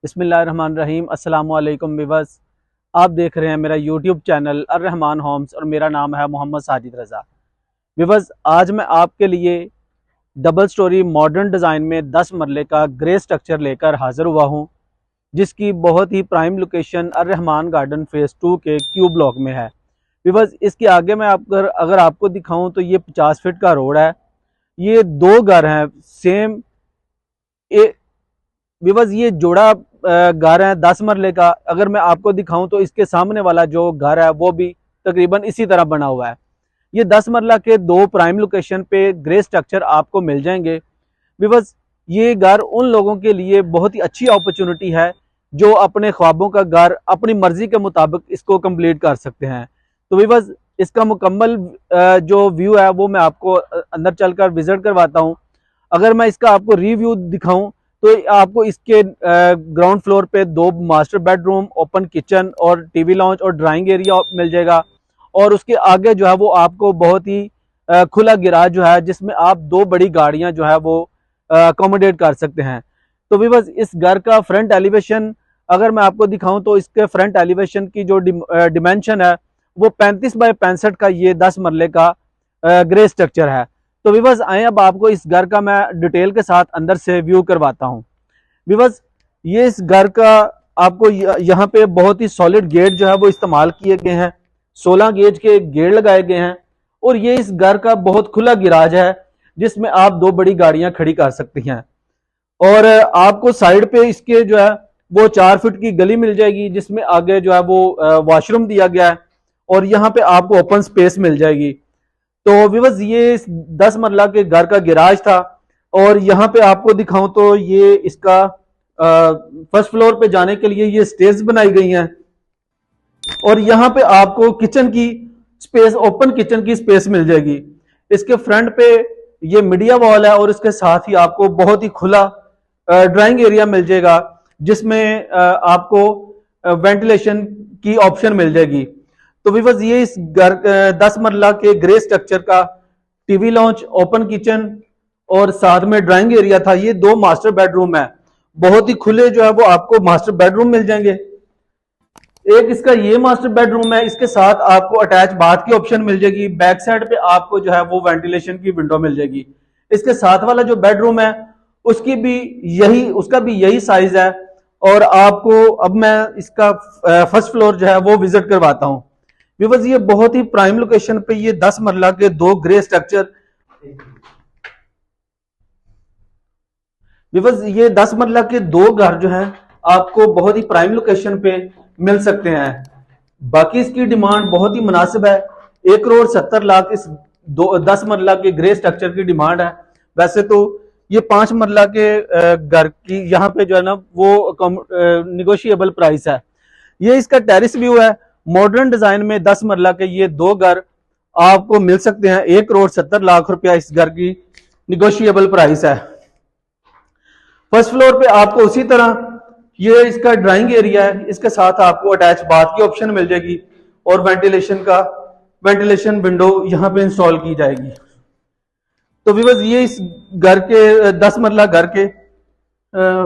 बिस्मिल्लाहिर्रहमानिर्रहीम। अस्सलामु अलैकुम विवर्स, आप देख रहे हैं मेरा यूट्यूब चैनल अर्रहमान होम्स और मेरा नाम है मोहम्मद साजिद रज़ा। विवर्स, आज मैं आपके लिए डबल स्टोरी मॉडर्न डिज़ाइन में 10 मरले का ग्रे स्ट्रक्चर लेकर हाज़िर हुआ हूँ, जिसकी बहुत ही प्राइम लोकेशन अर्रहमान गार्डन फेज़ 2 के क्यू ब्लॉक में है। विवर्स, इसके आगे मैं अगर आपको दिखाऊँ तो ये 50 फीट का रोड है। ये दो घर हैं सेम। विवर्स, ये जोड़ा घर है 10 मरले का। अगर मैं आपको दिखाऊं तो इसके सामने वाला जो घर है वो भी तकरीबन इसी तरह बना हुआ है। ये 10 मरला के दो प्राइम लोकेशन पे ग्रे स्ट्रक्चर आपको मिल जाएंगे। विवर्स, ये घर उन लोगों के लिए बहुत ही अच्छी अपॉर्चुनिटी है जो अपने ख्वाबों का घर अपनी मर्जी के मुताबिक इसको कंप्लीट कर सकते हैं। तो विवर्स, इसका मुकम्मल जो व्यू है वो मैं आपको अंदर चलकर विजिट करवाता हूँ। अगर मैं इसका आपको रिव्यू दिखाऊं तो आपको इसके ग्राउंड फ्लोर पे 2 मास्टर बेडरूम, ओपन किचन और टीवी लॉन्च और ड्राइंग एरिया मिल जाएगा। और उसके आगे जो है वो आपको बहुत ही खुला गिराज जो है जिसमें आप 2 बड़ी गाड़ियां जो है वो अकोमोडेट कर सकते हैं। तो विवर्स, इस घर का फ्रंट एलिवेशन अगर मैं आपको दिखाऊं तो इसके फ्रंट एलिवेशन की जो डिमेंशन है वो 35 बाय 65 का ये 10 मरले का ग्रे स्ट्रक्चर है। तो विवर्स, आए अब आपको इस घर का मैं डिटेल के साथ अंदर से व्यू करवाता हूँ। विवर्स, ये इस घर का आपको यहाँ पे बहुत ही सॉलिड गेट जो है वो इस्तेमाल किए गए हैं। 16 गेज के गेट लगाए गए हैं और ये इस घर का बहुत खुला गिराज है जिसमें आप 2 बड़ी गाड़ियां खड़ी कर सकती हैं। और आपको साइड पे इसके जो है वो 4 फीट की गली मिल जाएगी जिसमें आगे जो है वो वॉशरूम दिया गया है और यहाँ पे आपको ओपन स्पेस मिल जाएगी। तो विवर्स, ये 10 मरला के घर का गिराज था और यहाँ पे आपको दिखाऊं तो ये इसका फर्स्ट फ्लोर पे जाने के लिए ये स्टेज बनाई गई हैं और यहाँ पे आपको किचन की स्पेस, ओपन किचन की स्पेस मिल जाएगी। इसके फ्रंट पे ये मीडिया वॉल है और इसके साथ ही आपको बहुत ही खुला ड्राइंग एरिया मिल जाएगा जिसमें आपको वेंटिलेशन की ऑप्शन मिल जाएगी। तो विवर्स, ये इस घर 10 मरला के ग्रे स्ट्रक्चर का टीवी लॉन्च, ओपन किचन और साथ में ड्राइंग एरिया था। ये 2 मास्टर बेडरूम है, बहुत ही खुले जो है वो आपको मास्टर बेडरूम मिल जाएंगे। एक इसका ये मास्टर बेडरूम है, इसके साथ आपको अटैच बाथ की ऑप्शन मिल जाएगी। बैक साइड पे आपको जो है वो वेंटिलेशन की विंडो मिल जाएगी। इसके साथ वाला जो बेडरूम है उसका भी यही साइज है। और आपको अब मैं इसका फर्स्ट फ्लोर जो है वो विजिट करवाता हूँ। विवर्स, ये बहुत ही प्राइम लोकेशन पे ये 10 मरला के 2 ग्रे स्ट्रक्चर। विवर्स, ये 10 मरला के 2 घर जो हैं आपको बहुत ही प्राइम लोकेशन पे मिल सकते हैं। बाकी इसकी डिमांड बहुत ही मुनासिब है। 1,70,00,000 इस 10 मरला के ग्रे स्ट्रक्चर की डिमांड है। वैसे तो ये 5 मरला के घर की यहाँ पे जो है ना वो निगोशिएबल प्राइस है। ये इसका टेरिस व्यू है। मॉडर्न डिजाइन में 10 मरला के ये 2 घर आपको मिल सकते हैं। 1,70,00,000 रुपया इस घर की निगोशिएबल प्राइस है। फर्स्ट फ्लोर पे आपको उसी तरह ये इसका ड्राइंग एरिया है, इसके साथ आपको अटैच बाथ की ऑप्शन मिल जाएगी और वेंटिलेशन विंडो यहाँ पे इंस्टॉल की जाएगी। तो विवर्स, ये इस घर के 10 मरला घर के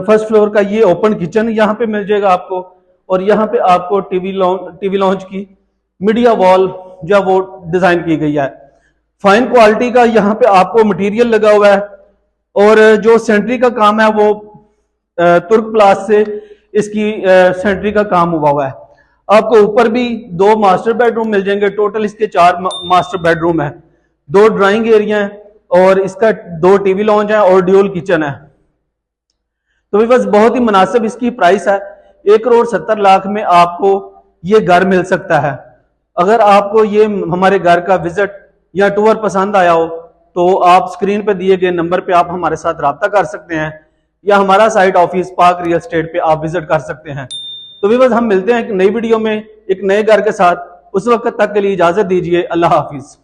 फर्स्ट फ्लोर का ये ओपन किचन यहाँ पे मिल जाएगा आपको। और यहाँ पे आपको टीवी लॉन्च की मीडिया वॉल जो वो डिजाइन की गई है। फाइन क्वालिटी का यहाँ पे आपको मटेरियल लगा हुआ है और जो सेंट्री का काम है वो तुर्क प्लास से इसकी सेंट्री का काम हुआ है। आपको ऊपर भी 2 मास्टर बेडरूम मिल जाएंगे। टोटल इसके 4 मास्टर बेडरूम है, 2 ड्राइंग एरिया है और इसका 2 टीवी लॉन्च है और ड्यूल किचन है। तो विवर्स, बहुत ही मुनासिब इसकी प्राइस है। 1,70,00,000 में आपको ये घर मिल सकता है। अगर आपको ये हमारे घर का विजिट या टूर पसंद आया हो तो आप स्क्रीन पे दिए गए नंबर पे आप हमारे साथ रब्ता कर सकते हैं या हमारा site office park real estate पे आप विजिट कर सकते हैं। तो विवर्स, हम मिलते हैं एक नई वीडियो में एक नए घर के साथ। उस वक्त तक के लिए इजाजत दीजिए। अल्लाह हाफिज।